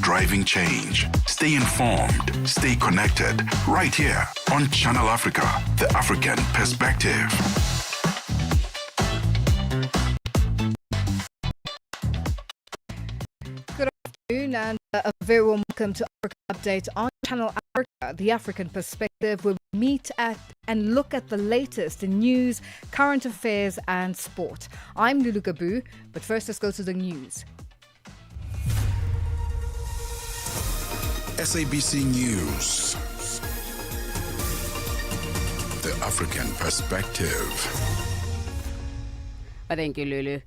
driving change. Stay informed, stay connected, right here on Channel Africa, the African perspective. Good afternoon and a very warm welcome to Africa Update on Channel Africa, the African perspective, where we meet at and look at the latest in news, current affairs and sport. I'm Lulu Gabu, but first let's go to the news. SABC News, the African perspective. Thank you, Lulu.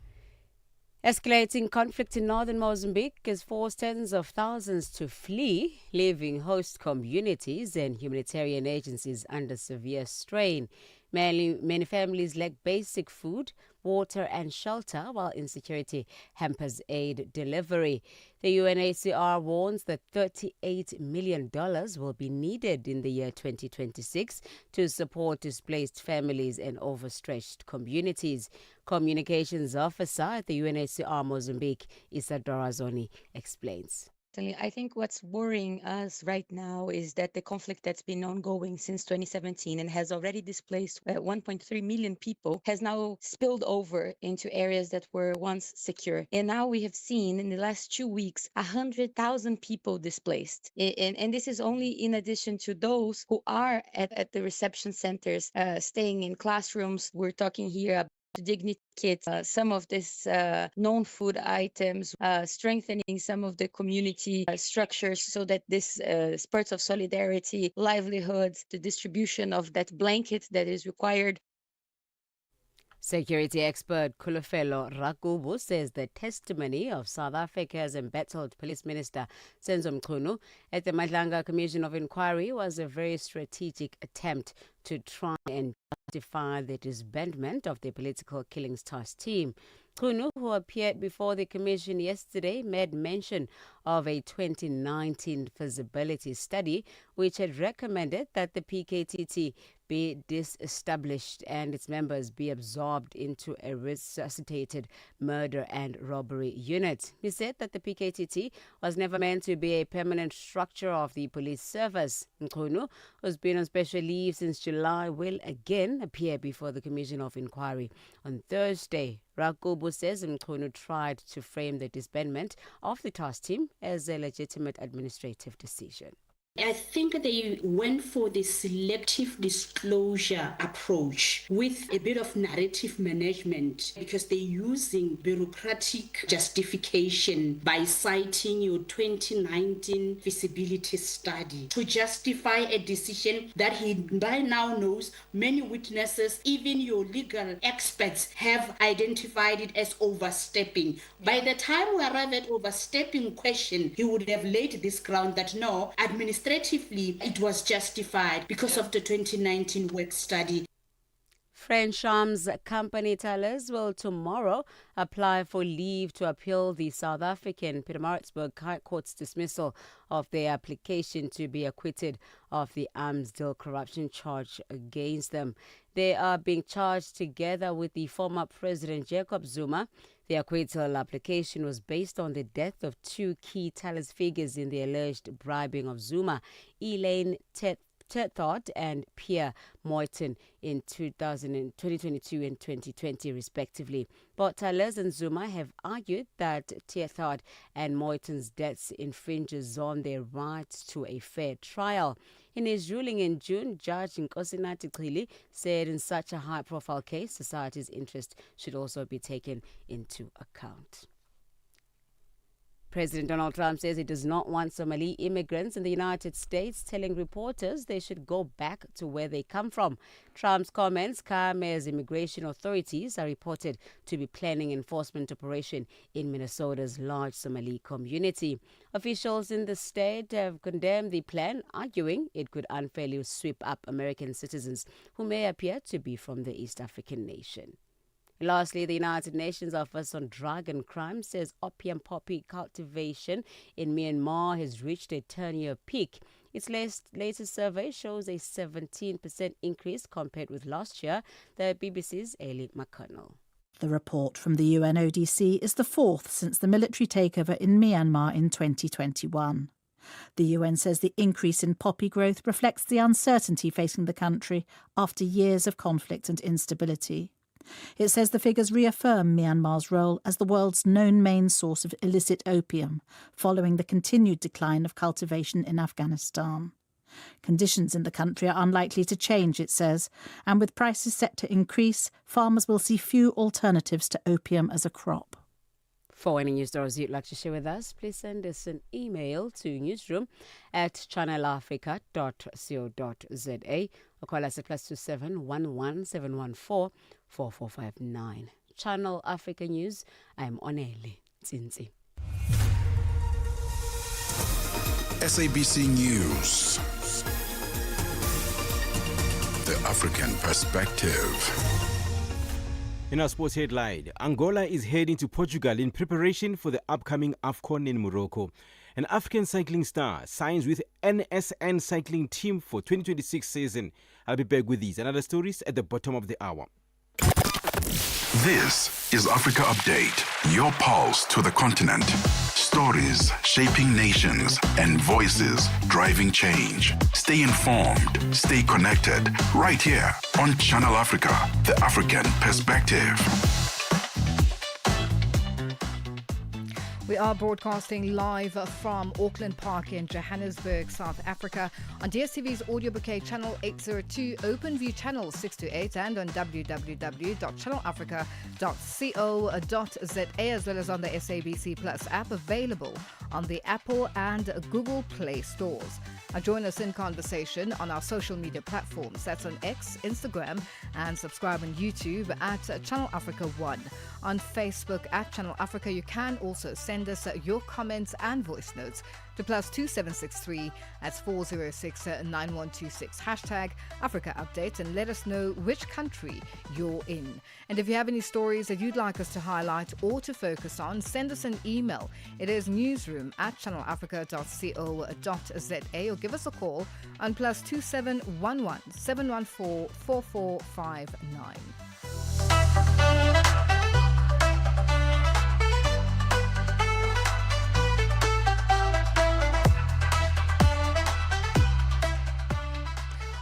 Escalating conflict in northern Mozambique has forced tens of thousands to flee, leaving host communities and humanitarian agencies under severe strain. Many families lack basic food, water and shelter, while insecurity hampers aid delivery. The UNHCR warns that $38 million will be needed in the year 2026 to support displaced families and overstretched communities. Communications officer at the UNHCR Mozambique, Isadora Zoni, explains. I think what's worrying us right now is that the conflict that's been ongoing since 2017 and has already displaced 1.3 million people has now spilled over into areas that were once secure. And now we have seen in the last 2 weeks 100,000 people displaced. And this is only in addition to those who are at the reception centers, staying in classrooms. We're talking here about dignity kits, some of this non-food items, strengthening some of the community structures so that this spurts of solidarity, livelihoods, the distribution of that blanket that is required. Security expert Kulufelo Rakubu says the testimony of South Africa's embattled Police Minister Senzo Mchunu at the Madlanga Commission of Inquiry was a very strategic attempt to try and justify the disbandment of the political killings task team. Mchunu, who appeared before the commission yesterday, made mention of a 2019 feasibility study which had recommended that the PKTT be disestablished and its members be absorbed into a resuscitated murder and robbery unit. He said that the PKTT was never meant to be a permanent structure of the police service. Mchunu, who's been on special leave since July, will again appear before the Commission of Inquiry on Thursday. Rakubu says Mchunu tried to frame the disbandment of the task team as a legitimate administrative decision. I think they went for the selective disclosure approach with a bit of narrative management because they're using bureaucratic justification by citing your 2019 feasibility study to justify a decision that he by now knows many witnesses, even your legal experts, have identified it as overstepping. By the time we arrive at overstepping question, he would have laid this ground that no, administratively it was justified because of the 2019 work study. French arms company Thales will tomorrow apply for leave to appeal the South African Pietermaritzburg High Court's dismissal of their application to be acquitted of the arms deal corruption charge against them. They are being charged together with the former President Jacob Zuma. The acquittal application was based on the death of two key Thales figures in the alleged bribing of Zuma, Elaine Tethard and Pierre Moyton in 2022 and 2020 respectively. Both Thales and Zuma have argued that Tethard and Moyton's deaths infringes on their rights to a fair trial. In his ruling in June, Judge Nkosinathi Chili said in such a high-profile case, society's interest should also be taken into account. President Donald Trump says he does not want Somali immigrants in the United States, telling reporters they should go back to where they come from. Trump's comments come as immigration authorities are reported to be planning enforcement operation in Minnesota's large Somali community. Officials in the state have condemned the plan, arguing it could unfairly sweep up American citizens who may appear to be from the East African nation. Lastly, the United Nations Office on Drug and Crime says opium poppy cultivation in Myanmar has reached a 10-year peak. Its latest survey shows a 17% increase compared with last year, the BBC's Ailey McConnell. The report from the UNODC is the fourth since the military takeover in Myanmar in 2021. The UN says the increase in poppy growth reflects the uncertainty facing the country after years of conflict and instability. It says the figures reaffirm Myanmar's role as the world's known main source of illicit opium, following the continued decline of cultivation in Afghanistan. Conditions in the country are unlikely to change, it says, and with prices set to increase, farmers will see few alternatives to opium as a crop. For any news stories you'd like to share with us, please send us an email to newsroom@channelafrica.co.za or call us at +27 11 714 4459. Channel Africa News, I'm Oneli Tsinzi. SABC News. The African Perspective. In our sports headline, Angola is heading to Portugal in preparation for the upcoming AFCON in Morocco. An African cycling star signs with NSN cycling team for 2026 season. I'll be back with these and other stories at the bottom of the hour. This is Africa Update, your pulse to the continent. Stories shaping nations and voices driving change. Stay informed, stay connected, right here on Channel Africa, the African Perspective. We are broadcasting live from Auckland Park in Johannesburg, South Africa, on DSTV's audio bouquet channel 802, OpenView channel 628, and on www.channelafrica.co.za, as well as on the SABC Plus app, available on the Apple and Google Play stores. Join us in conversation on our social media platforms. That's on X, Instagram, and subscribe on YouTube at Channel Africa 1. On Facebook at Channel Africa, you can also send us your comments and voice notes to +2763 at 406 9126. Hashtag Africa Update, and let us know which country you're in. And if you have any stories that you'd like us to highlight or to focus on, send us an email. It is newsroom@channelafrica.co.za, or give us a call on +2711 714 4459.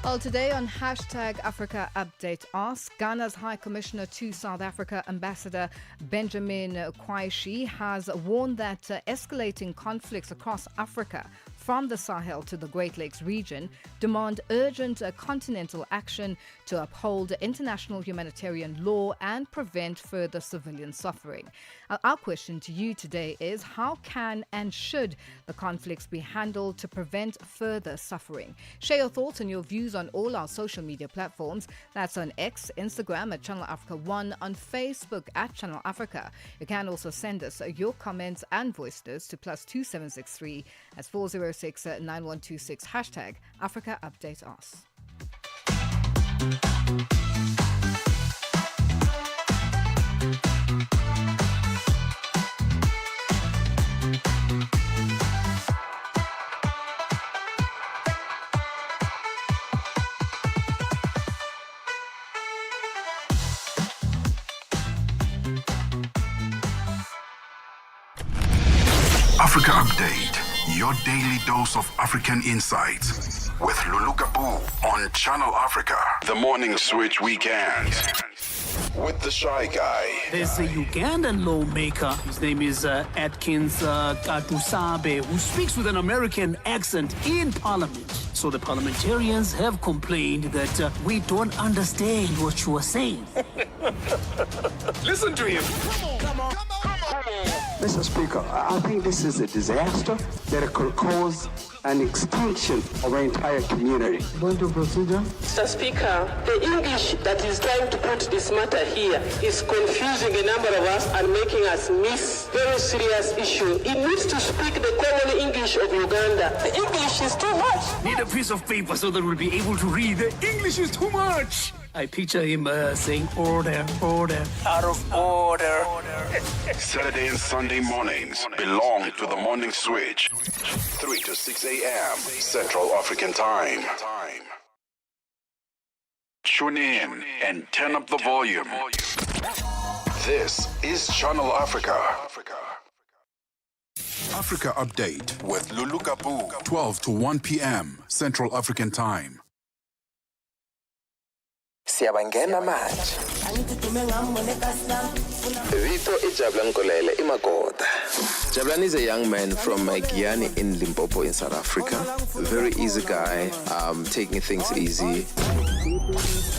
Well, today on Hashtag Africa Update Ask, Ghana's High Commissioner to South Africa, Ambassador Benjamin Kwaishi, has warned that escalating conflicts across Africa, from the Sahel to the Great Lakes region, demand urgent continental action to uphold international humanitarian law and prevent further civilian suffering. Our question to you today is, how can and should the conflicts be handled to prevent further suffering? Share your thoughts and your views on all our social media platforms. That's on X, Instagram at Channel Africa 1, on Facebook at Channel Africa. You can also send us your comments and voice notes to +2763 at 406 9126. Hashtag Africa Update Us. Africa Update, your daily dose of African insights with Lulu Kabu on Channel Africa. The Morning Switch Weekend with the Shy Guy. There's a Ugandan lawmaker. His name is Atkins Katusabe, who speaks with an American accent in Parliament. So the parliamentarians have complained that we don't understand what you are saying. Listen to him. Come on. Mr. Speaker, I think this is a disaster that could cause an extinction of our entire community. Going to procedure? Mr. Speaker, the English that is trying to put this matter here is confusing a number of us and making us miss very serious issue. It needs to speak the common English of Uganda. The English is too much. Need a piece of paper so that we'll be able to read. The English is too much. I picture him saying order, out of order. Saturday and Sunday mornings belong to the Morning Switch. 3 to 6 a.m. Central African Time. Tune in and turn up the volume. This is Channel Africa. Africa Update with Lulu Kapu, 12 to 1 p.m. Central African Time. Siyabangena manje. Vito Jabulani Kolele iMagoda. Jabulani is a young man from Giyani in Limpopo in South Africa. Very easy guy, taking things easy.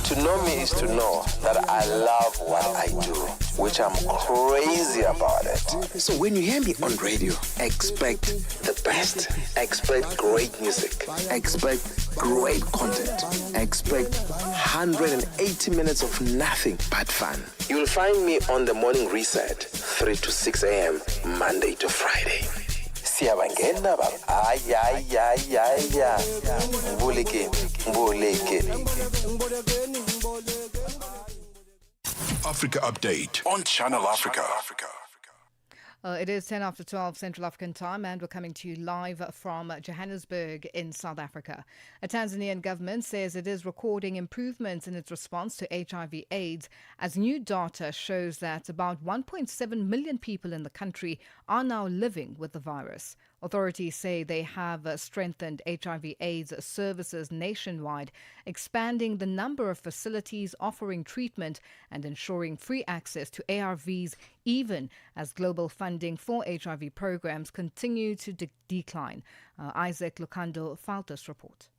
To know me is to know that I love what I do, which I'm crazy about it. So when you hear me on radio, expect the best. Expect great music. Expect great content. Expect 180 minutes of nothing but fun. You'll find me on the morning reset, 3 to 6 a.m., Monday to Friday. Siyabangena baba. Ay. Mbuleke. Africa Update on Channel Africa. It is 10 after 12 Central African Time, and we're coming to you live from Johannesburg in South Africa. A Tanzanian government says it is recording improvements in its response to HIV/AIDS as new data shows that about 1.7 million people in the country are now living with the virus. Authorities say they have strengthened HIV/AIDS services nationwide, expanding the number of facilities offering treatment and ensuring free access to ARVs, even as global funding for HIV programs continue to decline. Isaac Lukando filed this report.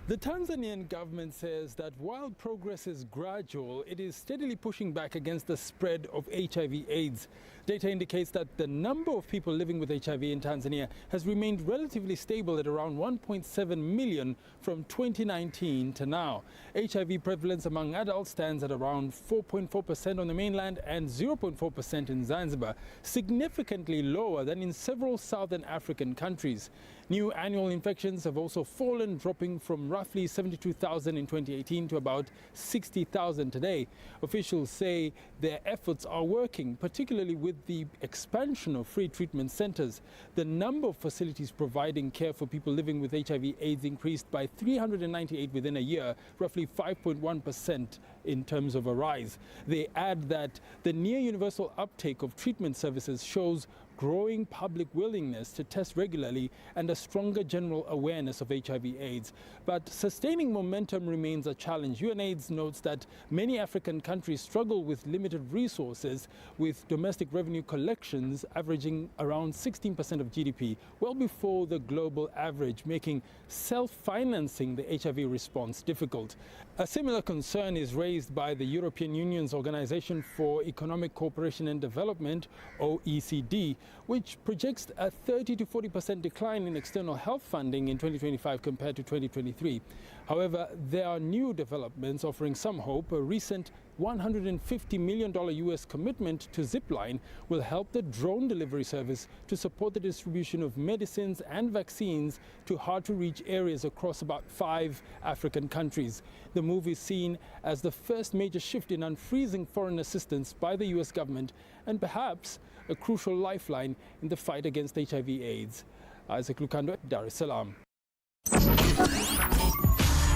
The Tanzanian government says that while progress is gradual, it is steadily pushing back against the spread of HIV/AIDS. Data indicates that the number of people living with HIV in Tanzania has remained relatively stable at around 1.7 million from 2019 to now. HIV prevalence among adults stands at around 4.4% on the mainland and 0.4% in Zanzibar, significantly lower than in several southern African countries. New annual infections have also fallen, dropping from roughly 72,000 in 2018 to about 60,000 today. Officials say their efforts are working, particularly with the expansion of free treatment centers. The number of facilities providing care for people living with HIV/AIDS increased by 398 within a year, roughly 5.1% in terms of a rise. They add that the near universal uptake of treatment services shows growing public willingness to test regularly and a stronger general awareness of HIV/AIDS. But sustaining momentum remains a challenge. UNAIDS notes that many African countries struggle with limited resources, with domestic revenue collections averaging around 16% of GDP, well before the global average, making self-financing the HIV response difficult. A similar concern is raised by the European Union's Organization for Economic Cooperation and Development, OECD, which projects a 30 to 40% decline in external health funding in 2025 compared to 2023. However, there are new developments offering some hope. A recent $150 million US commitment to Zipline will help the drone delivery service to support the distribution of medicines and vaccines to hard-to-reach areas across about 5 African countries. The move is seen as the first major shift in unfreezing foreign assistance by the US government and perhaps a crucial lifeline in the fight against HIV/AIDS. Isaac Lukando, Dar es Salaam.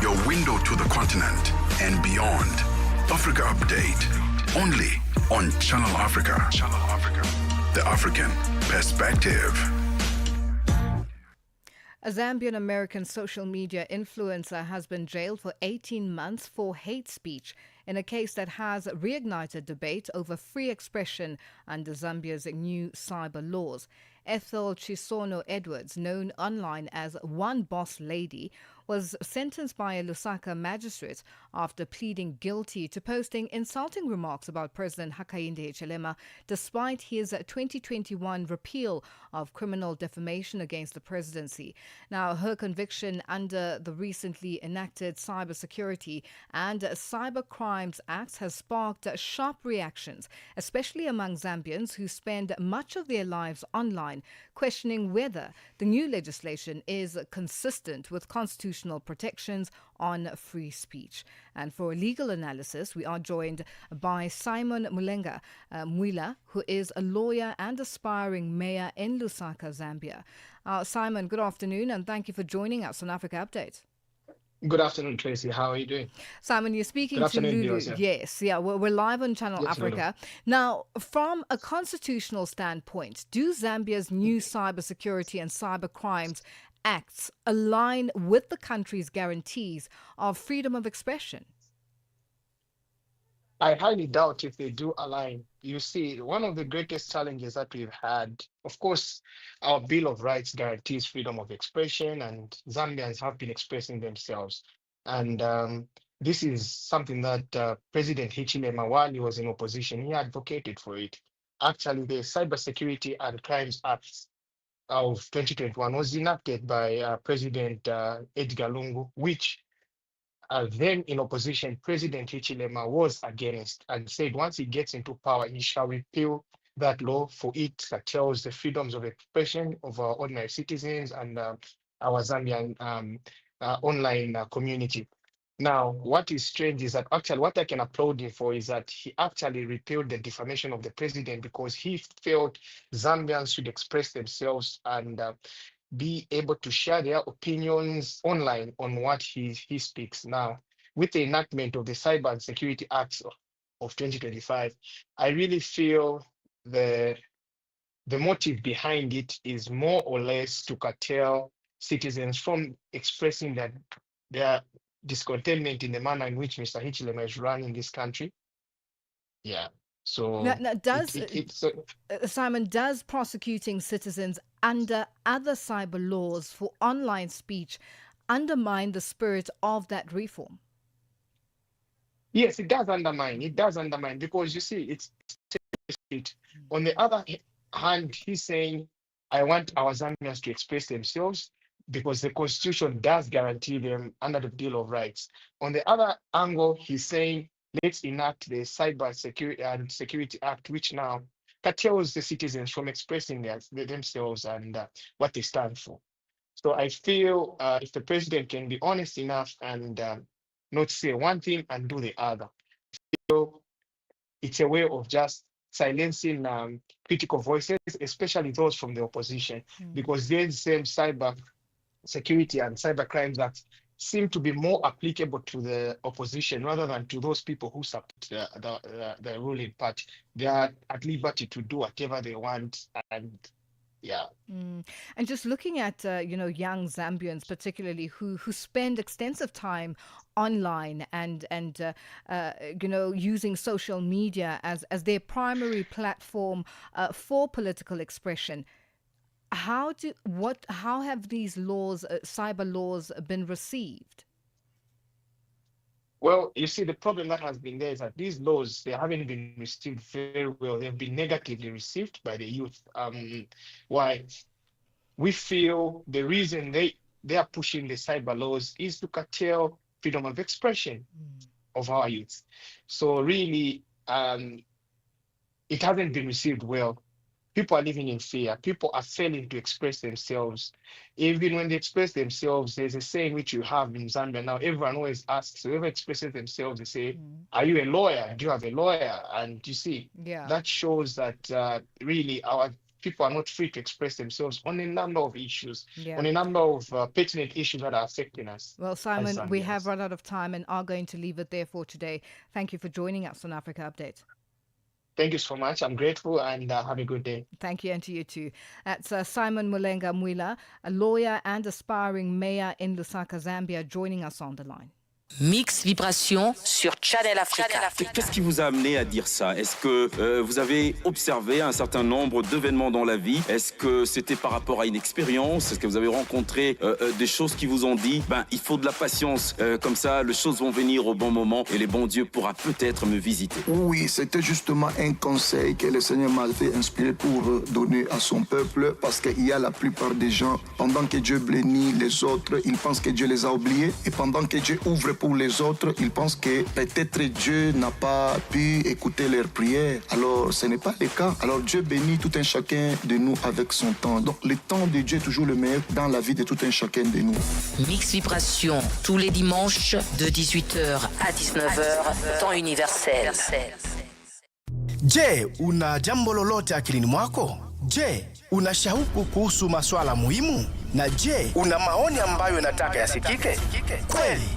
Your window to the continent and beyond. Africa Update, only on Channel Africa. Channel Africa. The African perspective. A Zambian-American social media influencer has been jailed for 18 months for hate speech in a case that has reignited debate over free expression under Zambia's new cyber laws. Ethel Chisono Edwards, known online as One Boss Lady, was sentenced by a Lusaka magistrate after pleading guilty to posting insulting remarks about President Hakainde Hichilema despite his 2021 repeal of criminal defamation against the presidency. Now, her conviction under the recently enacted Cybersecurity and Cyber Crimes Act has sparked sharp reactions, especially among Zambians who spend much of their lives online, questioning whether the new legislation is consistent with constitutional protections on free speech. And for a legal analysis, we are joined by Simon Mulenga Mwila, who is a lawyer and aspiring mayor in Lusaka, Zambia. Simon, good afternoon, and thank you for joining us on Africa Update. Good afternoon, Tracy. How are you doing? Simon, you're speaking Good to afternoon, Lulu. viewers, yeah. Yes, yeah, we're live on Channel Yes, Africa. Now, from a constitutional standpoint, do Zambia's new cybersecurity and cyber crimes acts align with the country's guarantees of freedom of expression? I highly doubt if they do align. You see, one of the greatest challenges that we've had, of course, our Bill of Rights guarantees freedom of expression, and Zambians have been expressing themselves. And this is something that President Hichilema, while he was in opposition, he advocated for it. Actually, the Cybersecurity and Crimes Act of 2021 was enacted by President Edgar Lungu, which then in opposition, President Hichilema was against and said once he gets into power, he shall repeal that law, for it curtails the freedoms of expression of our ordinary citizens and our Zambian online community. Now, what is strange is that actually what I can applaud him for is that he actually repealed the defamation of the president, because he felt Zambians should express themselves and be able to share their opinions online on what he speaks. Now, with the enactment of the Cyber and Security Act of 2025, I really feel the motive behind it is more or less to curtail citizens from expressing their discontentment in the manner in which Mr. Hichilema is running this country. Yeah. So Now, Simon, does prosecuting citizens under other cyber laws for online speech undermine the spirit of that reform? Yes, it does undermine. It does undermine, because you see, it's on the other hand, he's saying, I want our Zambians to express themselves because the Constitution does guarantee them under the Bill of Rights. On the other angle, he's saying, let's enact the Cyber Security and Security Act, which now curtails the citizens from expressing themselves and what they stand for. So I feel if the president can be honest enough and not say one thing and do the other, I feel it's a way of just silencing critical voices, especially those from the opposition, because these same cyber security and cyber crimes acts seem to be more applicable to the opposition rather than to those people who support the ruling party. They are at liberty to do whatever they want, and yeah. And just looking at young Zambians, particularly who spend extensive time online and using social media as their primary platform for political expression. How have these laws, cyber laws, been received? Well, you see, the problem that has been there is that these laws, they haven't been received very well. They've been negatively received by the youth. Why? We feel the reason they are pushing the cyber laws is to curtail freedom of expression of our youth. So really, it hasn't been received well. People are living in fear. People are failing to express themselves. Even when they express themselves, there's a saying which you have in Zambia now. Everyone always asks, whoever expresses themselves, they say, are you a lawyer? Do you have a lawyer? And you see, that shows that really our people are not free to express themselves on a number of issues, on a number of pertinent issues that are affecting us. Well, Simon, we have run out of time and are going to leave it there for today. Thank you for joining us on Africa Update. Thank you so much. I'm grateful, and have a good day. Thank you, and to you too. That's Simon Mulenga Mwila, a lawyer and aspiring mayor in Lusaka, Zambia, joining us on the line. Mix Vibration sur Channel Africa. Qu'est-ce qui vous a amené à dire ça? Est-ce que vous avez observé un certain nombre d'événements dans la vie? Est-ce que c'était par rapport à une expérience? Est-ce que vous avez rencontré des choses qui vous ont dit il faut de la patience, comme ça les choses vont venir au bon moment et le bon Dieu pourra peut-être me visiter? Oui, c'était justement un conseil que le Seigneur m'a fait inspirer pour donner à son peuple, parce qu'il y a la plupart des gens, pendant que Dieu bénit les autres, ils pensent que Dieu les a oubliés, et pendant que Dieu ouvre pour les autres, ils pensent que peut-être Dieu n'a pas pu écouter leurs prières. Alors, ce n'est pas le cas. Alors, Dieu bénit tout un chacun de nous avec son temps. Donc, le temps de Dieu est toujours le meilleur dans la vie de tout un chacun de nous. Mix Vibration, tous les dimanches de 18h à 19h, temps universel. Je, una jambo lolote akilini mwako? Je, una shauku kuhusu maswala muhimu? Na je, una maoni ambayo unataka yasikike? Kweli,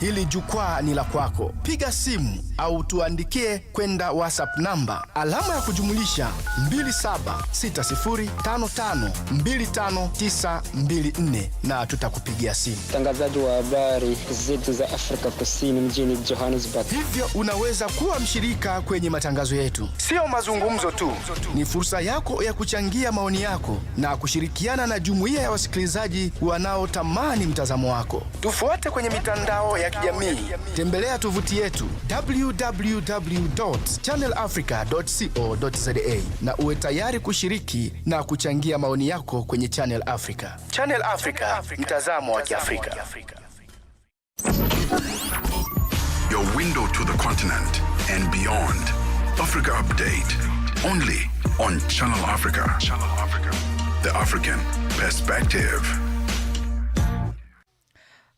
hili jukwaa ni la kwako. Piga simu au tuandikie kwenda WhatsApp namba alama ya kujumulisha 2760552594 na tutakupigia simu. Mtangazaji wa habari zetu za Afrika Kusini mjini Johannesburg. Hivyo unaweza kuwa mshirika kwenye matangazo yetu. Sio mazungumzo tu, ni fursa yako ya kuchangia maoni yako na kushirikiana na jumuiya ya wasikilizaji wanaotamani mtazamo wako. Tufuate kwenye mitandao ya kijamii. Tembelea tovuti yetu www.channelafrica.co.za na uwe tayari kushiriki na kuchangia maoni yako kwenye Channel Africa. Channel Africa, mtazamo wa Kiafrika. Your window to the continent and beyond. Africa Update. Only on Channel Africa. Channel Africa. The African Perspective.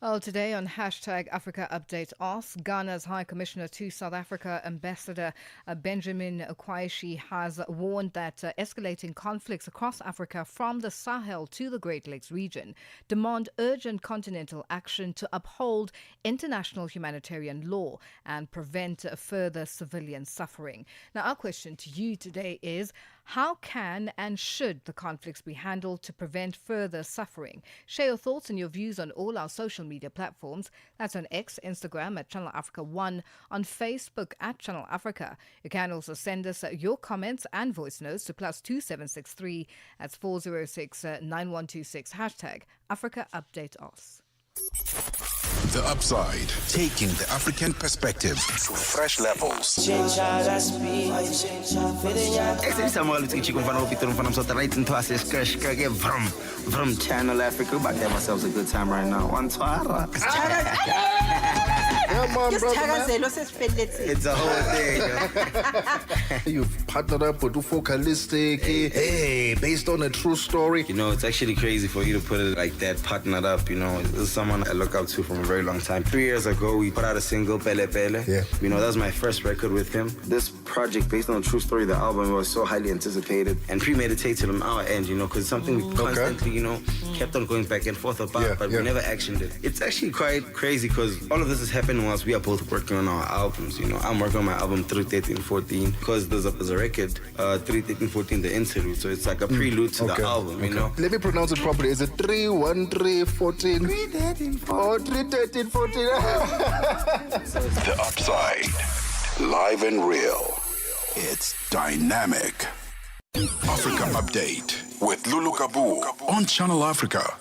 Well, today on hashtag Africa Update Ask, Ghana's High Commissioner to South Africa, Ambassador Benjamin Kwaishi, has warned that escalating conflicts across Africa from the Sahel to the Great Lakes region demand urgent continental action to uphold international humanitarian law and prevent further civilian suffering. Now, our question to you today is, how can and should the conflicts be handled to prevent further suffering? Share your thoughts and your views on all our social media platforms. That's on X, Instagram at Channel Africa 1, on Facebook at Channel Africa. You can also send us your comments and voice notes to +2763 at 406-9126. Hashtag Africa Update Us. The Upside, taking the African perspective to fresh levels. From Channel Africa. We're about to have ourselves a good time right now. Come on, brother. It's a whole thing. You've partnered up with Ufocalistic, based on a true story. You know, it's actually crazy for you to put it like that, partnered up. You know, this is someone I look up to from a very long time. 3 years ago, we put out a single, Pele Pele. Yeah. You know, that was my first record with him. This project, based on a true story, the album was so highly anticipated and premeditated on our end, you know, because something we constantly, you know, kept on going back and forth about, but we never actioned it. It's actually quite crazy because all of this is happening whilst we are both working on our albums. You know, I'm working on my album 31314 because there's a record, 31314, the interlude. So it's like a prelude to the album, you know. Let me pronounce it properly. Is it 31314? 31314. The Upside, live and real. It's dynamic. Africa Update with Lulu Kabu on Channel Africa.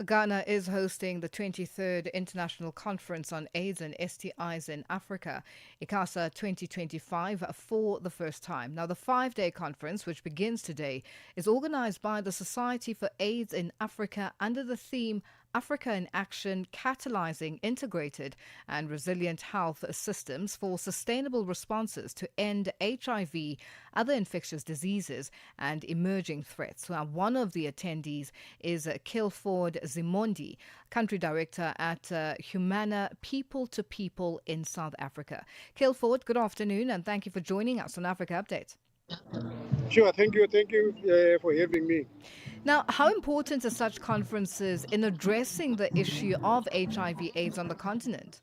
Ghana is hosting the 23rd International Conference on AIDS and STIs in Africa, ICASA 2025, for the first time. Now, the 5-day conference, which begins today, is organized by the Society for AIDS in Africa under the theme Africa in Action, Catalyzing Integrated and Resilient Health Systems for Sustainable Responses to End HIV, Other Infectious Diseases and Emerging Threats. Now, one of the attendees is Kilford Zimondi, Country Director at Humana People to People in South Africa. Kilford, good afternoon and thank you for joining us on Africa Update. Sure, thank you for having me. Now, how important are such conferences in addressing the issue of HIV/AIDS on the continent?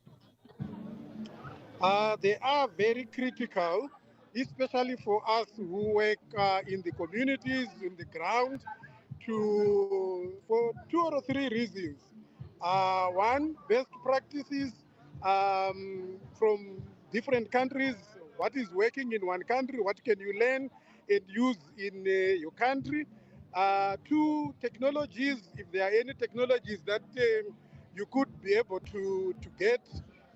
They are very critical, especially for us who work in the communities, in the ground, for 2 or 3 reasons. One, best practices from different countries. What is working in one country? What can you learn and use in your country? 2, technologies. If there are any technologies that you could be able to get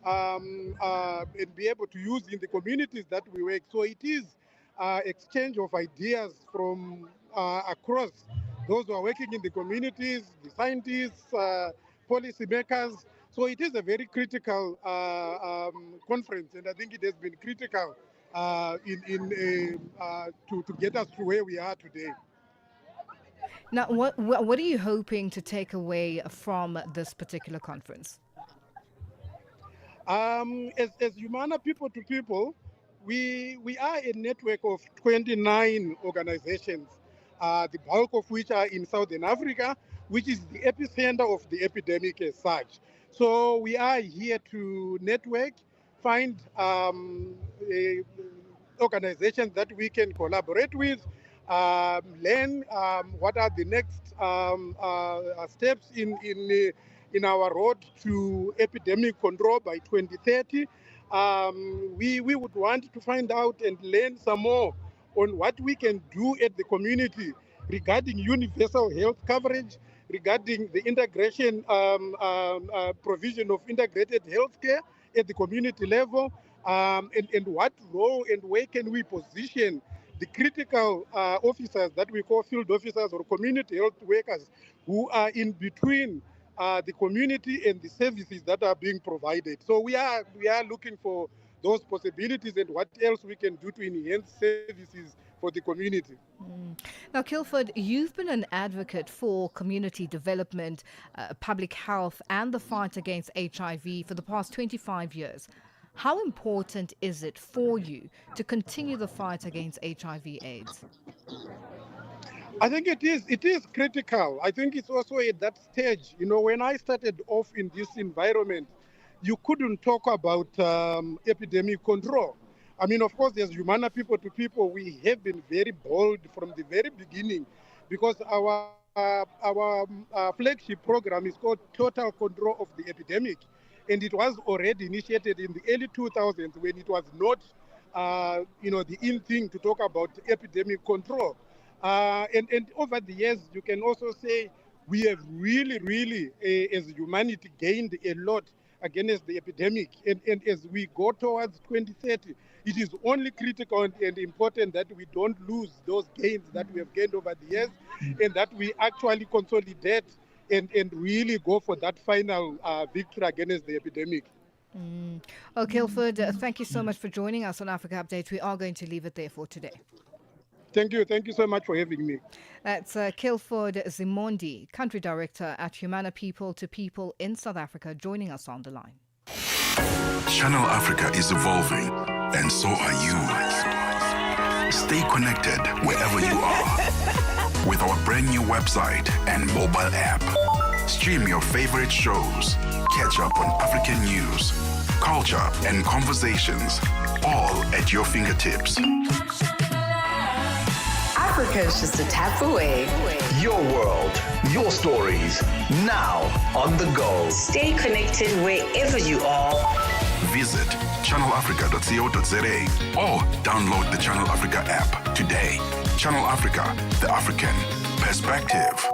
and be able to use in the communities that we work. So it is exchange of ideas from across those who are working in the communities, the scientists, policymakers. So it is a very critical conference, and I think it has been critical to get us to where we are today. Now, what are you hoping to take away from this particular conference? As Humana People to People, we are a network of 29 organizations the bulk of which are in Southern Africa, which is the epicenter of the epidemic as such. So we are here to network, find organizations that we can collaborate with, learn what are the next steps in our road to epidemic control by 2030. We would want to find out and learn some more on what we can do at the community regarding universal health coverage, regarding the integration, provision of integrated healthcare at the community level, and what role and where can we position the critical officers that we call field officers or community health workers who are in between the community and the services that are being provided. So we are looking for those possibilities and what else we can do to enhance services for the community. Now, Kilford, you've been an advocate for community development, public health, and the fight against HIV for the past 25 years. How important is it for you to continue the fight against HIV/AIDS? I think it is critical. I think it's also at that stage. You know, when I started off in this environment, you couldn't talk about epidemic control. I mean, of course, as Humana People to People, we have been very bold from the very beginning because our flagship program is called Total Control of the Epidemic. And it was already initiated in the early 2000s when it was not, the in thing to talk about epidemic control. And over the years, you can also say we have really, as humanity, gained a lot against the epidemic. And as we go towards 2030, it is only critical and important that we don't lose those gains that we have gained over the years and that we actually consolidate and really go for that final victory against the epidemic. Oh, Kilford, thank you so much for joining us on Africa Update. We are going to leave it there for today. Thank you so much for having me. That's Kilford Zimondi, Country Director at Humana People to People in South Africa, joining us on the line. Channel Africa is evolving, and so are you. Stay connected wherever you are with our brand new website and mobile app. Stream your favorite shows, catch up on African news, culture, and conversations, all at your fingertips. Africa is just a tap away. Your world, your stories, now on the go. Stay connected wherever you are. Visit channelafrica.co.za or download the Channel Africa app today. Channel Africa, the African perspective.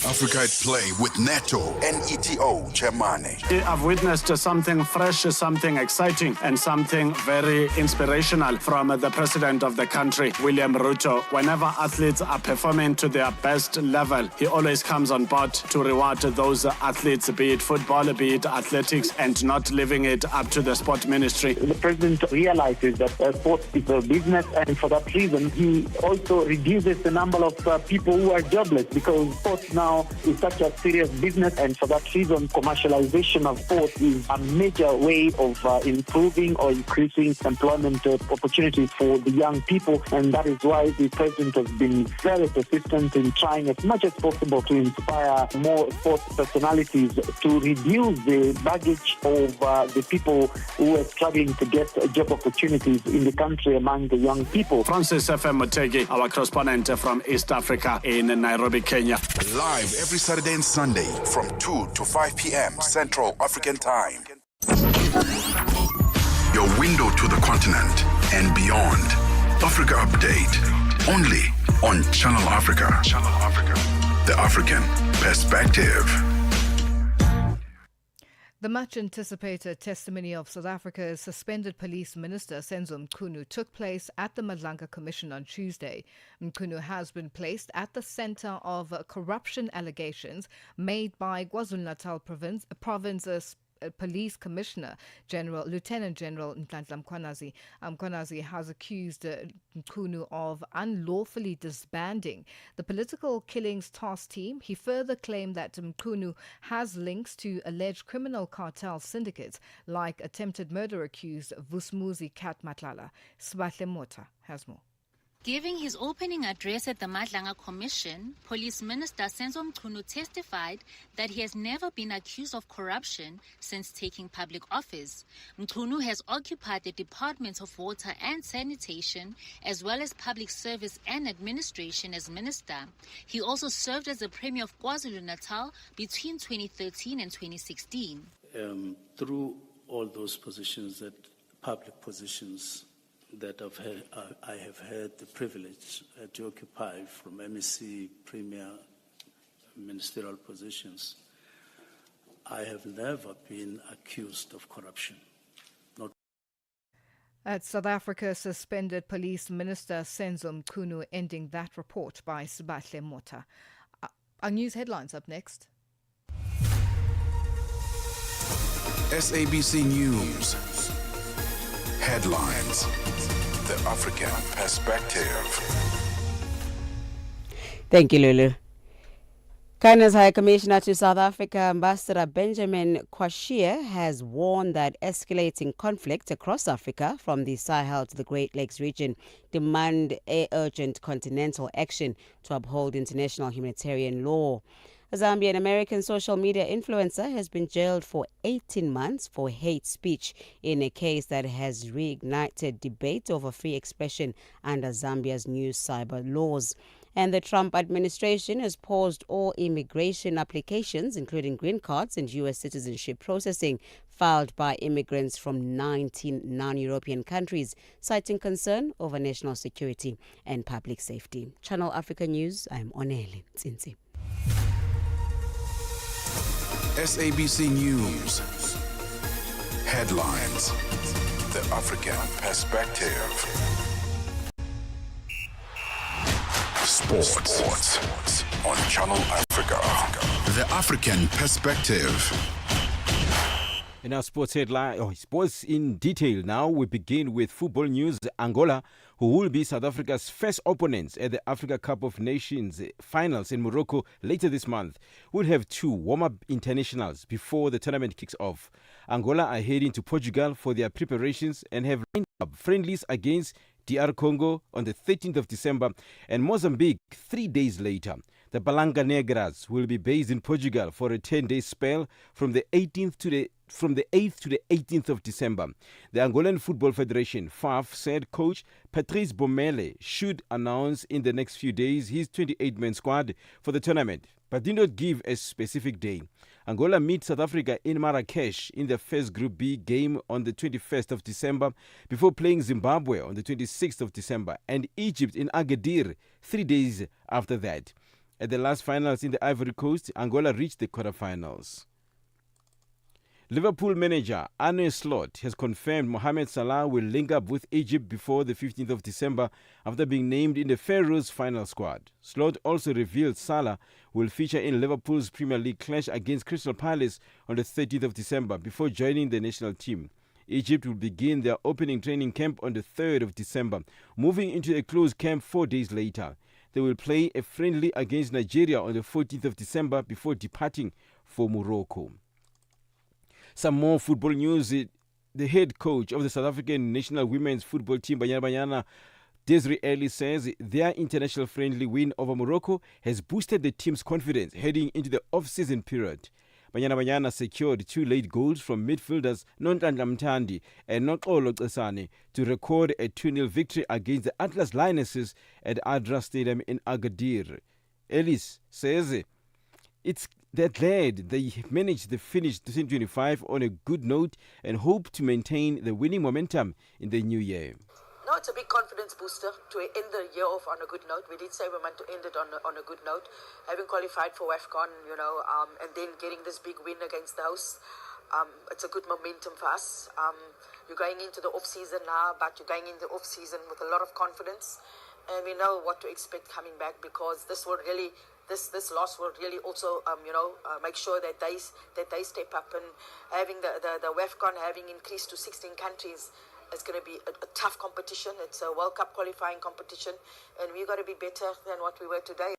Africa at Play with Neto and ETO Chemane. I've witnessed something fresh, something exciting, and something very inspirational from the president of the country, William Ruto. Whenever athletes are performing to their best level, he always comes on board to reward those athletes, be it football, be it athletics, and not leaving it up to the sport ministry. The president realizes that sports is a business, and for that reason, he also reduces the number of people who are jobless, because sports now is such a serious business, and for that reason, commercialization of sports is a major way of improving or increasing employment opportunities for the young people, and that is why the president has been very persistent in trying as much as possible to inspire more sports personalities to reduce the baggage of the people who are struggling to get job opportunities in the country among the young people. Francis F.M. Motegi, our correspondent from East Africa in Nairobi, Kenya. Live every Saturday and Sunday from 2 to 5 p.m. Central African Time. Your window to the continent and beyond. Africa Update. Only on Channel Africa. Channel Africa. The African perspective. The much-anticipated testimony of South Africa's suspended police minister, Senzo Mchunu, took place at the Madlanga Commission on Tuesday. Mchunu has been placed at the center of corruption allegations made by KwaZulu-Natal Province's Police Commissioner General Lieutenant General Nhlanhla Mkhwanazi. Mkhwanazi has accused Mchunu of unlawfully disbanding the Political Killings Task Team. He further claimed that Mchunu has links to alleged criminal cartel syndicates like attempted murder accused Vusumuzi Kat Matlala. Sbahle Mota has more. Giving his opening address at the Madlanga Commission, Police Minister Senzo Mchunu testified that he has never been accused of corruption since taking public office. Mchunu has occupied the Departments of Water and Sanitation, as well as Public Service and Administration as minister. He also served as the Premier of KwaZulu-Natal between 2013 and 2016. Through all those positions, public positions, that I have had the privilege to occupy, from MEC, Premier, ministerial positions, I have never been accused of corruption. At South Africa, suspended Police Minister Senzo Mchunu, ending that report by Sibahle Mota. Our news headlines up next. SABC News. Headlines. The African Perspective. Thank you, Lulu. Ghana's High Commissioner to South Africa, Ambassador Benjamin Kwashie, has warned that escalating conflict across Africa, from the Sahel to the Great Lakes region, demand urgent continental action to uphold international humanitarian law. A Zambian American social media influencer has been jailed for 18 months for hate speech in a case that has reignited debate over free expression under Zambia's new cyber laws. And the Trump administration has paused all immigration applications, including green cards and U.S. citizenship processing, filed by immigrants from 19 non-European countries, citing concern over national security and public safety. Channel Africa News, I'm Onele Tsinzi. SABC News. Headlines. The African Perspective. Sports on Channel Africa. The African Perspective. In our sports headline, sports in detail now, we begin with football news. Angola, who will be South Africa's first opponents at the Africa Cup of Nations finals in Morocco later this month, will have two warm-up internationals before the tournament kicks off. Angola are heading to Portugal for their preparations and have lined up friendlies against DR Congo on the 13th of December and Mozambique 3 days later. The Palanga Negras will be based in Portugal for a 10-day spell from the 8th to the 18th of December. The Angolan Football Federation, FAF, said coach Patrice Bomele should announce in the next few days his 28-man squad for the tournament, but did not give a specific day. Angola meets South Africa in Marrakesh in their first Group B game on the 21st of December before playing Zimbabwe on the 26th of December and Egypt in Agadir 3 days after that. At the last finals in the Ivory Coast, Angola reached the quarterfinals. Liverpool manager Arne Slot has confirmed Mohamed Salah will link up with Egypt before the 15th of December after being named in the Pharaohs final squad. Slot also revealed Salah will feature in Liverpool's Premier League clash against Crystal Palace on the 30th of December before joining the national team. Egypt will begin their opening training camp on the 3rd of December, moving into a closed camp 4 days later. They will play a friendly against Nigeria on the 14th of December before departing for Morocco. Some more football news. The head coach of the South African national women's football team, Banyana Banyana, Desiree Ellis, says their international friendly win over Morocco has boosted the team's confidence heading into the off-season period. Banyana Banyana secured 2 late goals from midfielders Nonhlanhla Mthandi and Noxolo Cesane to record a 2-0 victory against the Atlas Lionesses at Adra Stadium in Agadir. Ellis says they're glad they managed to finish 2025 on a good note and hope to maintain the winning momentum in the new year. No, it's a big confidence booster to end the year off on a good note. We did say we meant to end it on a good note. Having qualified for WAFCON, and then getting this big win against the hosts, it's a good momentum for us. You're going into the off-season now, but you're going into the off-season with a lot of confidence. And we know what to expect coming back, because this will really... This loss will really also, make sure that they step up, and having the WAFCON having increased to 16 countries, it's going to be a tough competition. It's a World Cup qualifying competition, and we've got to be better than what we were today.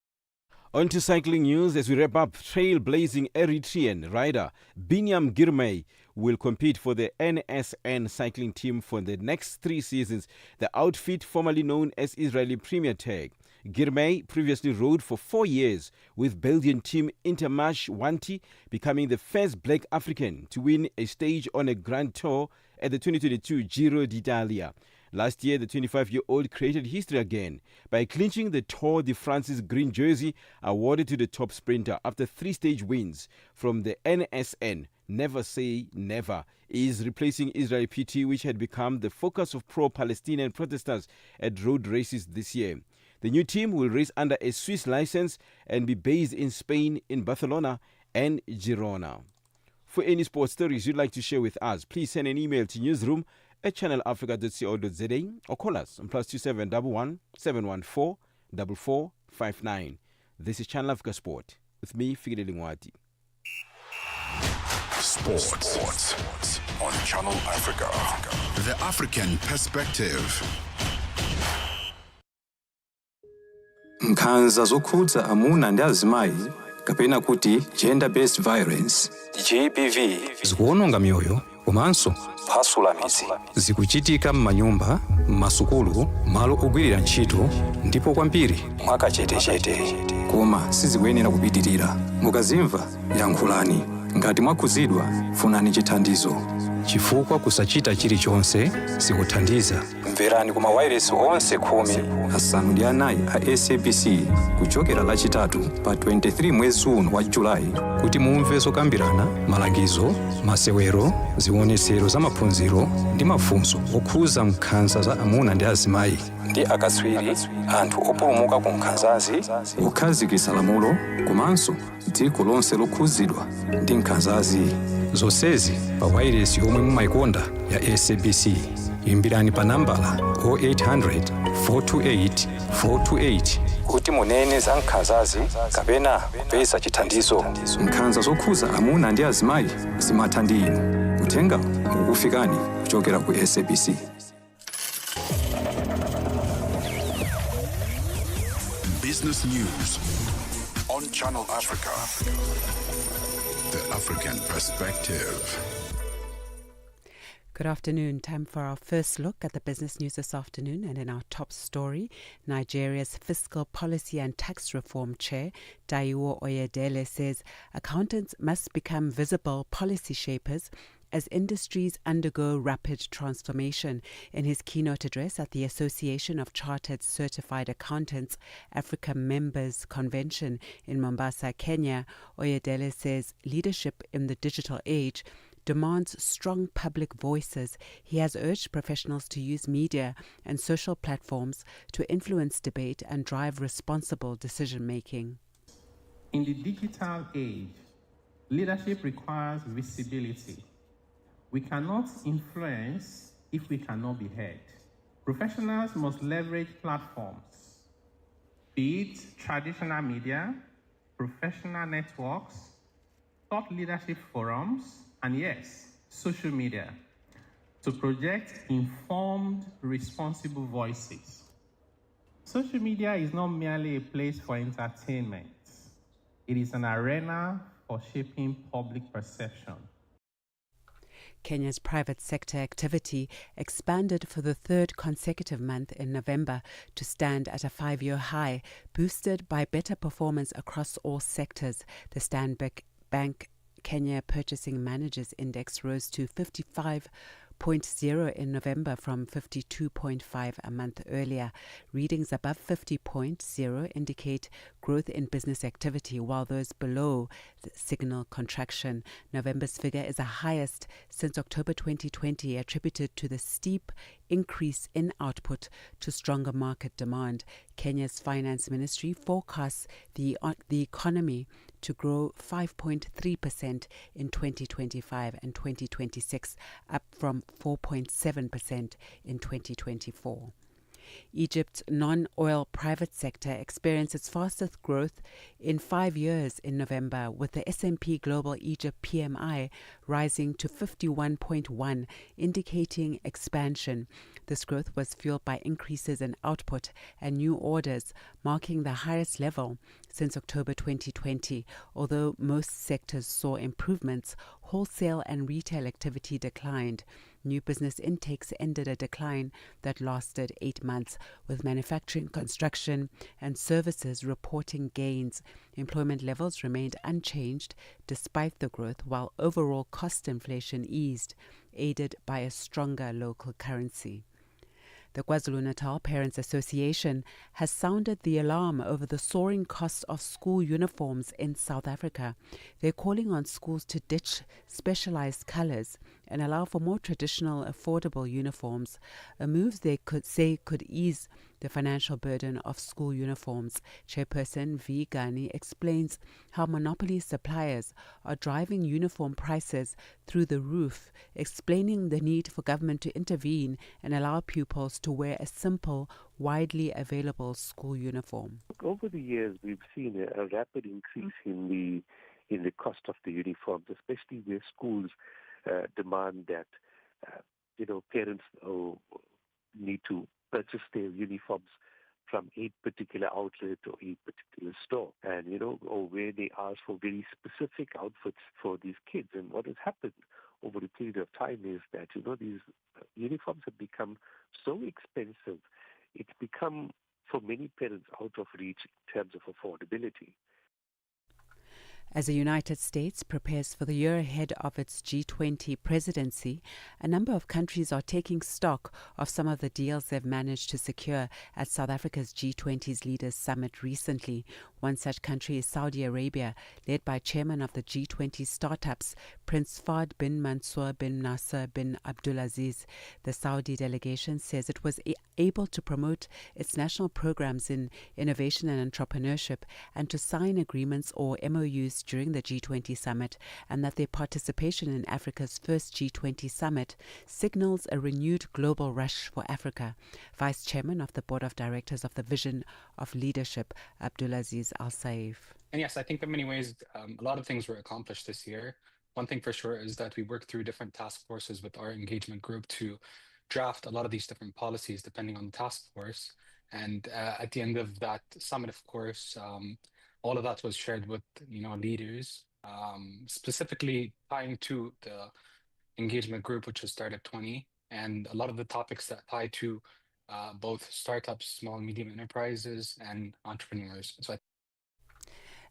On to cycling news as we wrap up. Trailblazing Eritrean rider Binyam Girmay will compete for the NSN cycling team for the next 3 seasons. The outfit, formerly known as Israeli Premier Tech. Girmay previously rode for 4 years with Belgian team Intermarché Wanty, becoming the first black African to win a stage on a Grand Tour at the 2022 Giro d'Italia. Last year, the 25-year-old created history again by clinching the Tour de France's green jersey awarded to the top sprinter after 3-stage wins from the NSN. Never Say Never is replacing Israeli PT, which had become the focus of pro-Palestinian protesters at road races this year. The new team will race under a Swiss license and be based in Spain, in Barcelona and Girona. For any sports stories you'd like to share with us, please send an email to newsroom@channelafrica.co.za or call us on +27 11 714 4459. This is Channel Africa Sport with me, Fikile Lingwati. Sports on Channel Africa. The African perspective. Nkhanza zokhudza amuna ndi azimayi kapena kuti gender based violence GBV zikuwononga mioyo komanso kuphwasula midzi. Zikuchitika m'manyumba, m'masukulu, malo ogwirira ntchito ndipo kwambiri mwakachetechete, koma sizikuyenera kupitirira. Mukazimva yankhulani. Ngati mwakhuzidwa, funani chithandizo, chifukwa kusachita chilichonse sikuthandiza. Mverani kuma wireless onse 14 a SABC kuchokera lachitatu pa 23 mwezi uno wa Julai kuti mumve zokambirana, malangizo, masewero, zionetsero za maphunziro ndi mafunso okhuza nkhanza za amuna ndi azimayi ndi akatswiri, anthu opulumuka ku nkhanzazi, kukhazikitsa lamulo komanso dziko lonse lokhuzidwa ndi nkhanzazi. Zonsezi pa wireless yomwe mumayikonda ya SABC. Imbirani pa nambala 0800 428 428 kuti munene za nkhanzazi kapena kupeza chithandizo. Nkhanza zokhuza amuna ndi azimayi zimatha ndi inu. Uthenga ukufikani kuchokera ku SABC. Business news on Channel Africa. The African perspective. Good afternoon. Time for our first look at the business news this afternoon. And in our top story, Nigeria's Fiscal Policy and Tax Reform Chair, Dayo Oyedele, says accountants must become visible policy shapers as industries undergo rapid transformation. In his keynote address at the Association of Chartered Certified Accountants Africa Members Convention in Mombasa, Kenya, Oyedele says leadership in the digital age demands strong public voices. He has urged professionals to use media and social platforms to influence debate and drive responsible decision-making. In the digital age, leadership requires visibility. We cannot influence if we cannot be heard. Professionals must leverage platforms, be it traditional media, professional networks, thought leadership forums, and yes, social media, to project informed, responsible voices. Social media is not merely a place for entertainment. It is an arena for shaping public perception. Kenya's private sector activity expanded for the third consecutive month in November to stand at a 5-year high, boosted by better performance across all sectors. The Stanbic Bank Kenya Purchasing Managers Index rose to 55.0 in November from 52.5 a month earlier. Readings above 50.0 indicate growth in business activity, while those below signal contraction. November's figure is the highest since October 2020, attributed to the steep increase in output to stronger market demand. Kenya's finance ministry forecasts the economy to grow 5.3% in 2025 and 2026, up from 4.7% in 2024. Egypt's non-oil private sector experienced its fastest growth in 5 years in November, with the S&P Global Egypt PMI rising to 51.1, indicating expansion. This growth was fueled by increases in output and new orders, marking the highest level since October 2020. Although most sectors saw improvements, wholesale and retail activity declined. New business intakes ended a decline that lasted 8 months, with manufacturing, construction, and services reporting gains. Employment levels remained unchanged despite the growth, while overall cost inflation eased, aided by a stronger local currency. The KwaZulu-Natal Parents Association has sounded the alarm over the soaring cost of school uniforms in South Africa. They're calling on schools to ditch specialized colors and allow for more traditional, affordable uniforms, a move they could say could ease the financial burden of school uniforms. Chairperson V. Gani explains how monopoly suppliers are driving uniform prices through the roof, explaining the need for government to intervene and allow pupils to wear a simple, widely available school uniform. Over the years, we've seen a rapid increase in the cost of the uniforms, especially where schools demand that parents need to purchase their uniforms from a particular outlet or a particular store, and or where they ask for very specific outfits for these kids. And what has happened over a period of time is that these uniforms have become so expensive, it's become for many parents out of reach in terms of affordability. As the United States prepares for the year ahead of its G20 presidency, a number of countries are taking stock of some of the deals they've managed to secure at South Africa's G20's Leaders Summit recently. One such country is Saudi Arabia, led by chairman of the G20 startups, Prince Fahd bin Mansour bin Nasser bin Abdulaziz. The Saudi delegation says it was able to promote its national programs in innovation and entrepreneurship and to sign agreements or MOUs during the G20 summit, and that their participation in Africa's first G20 summit signals a renewed global rush for Africa. Vice Chairman of the Board of Directors of the Vision of Leadership, Abdulaziz Al-Saif. And yes, I think in many ways, a lot of things were accomplished this year. One thing for sure is that we worked through different task forces with our engagement group to draft a lot of these different policies depending on the task force. And at the end of that summit, of course, all of that was shared with leaders, specifically tying to the engagement group, which was Startup 20, and a lot of the topics that tie to both startups, small and medium enterprises, and entrepreneurs.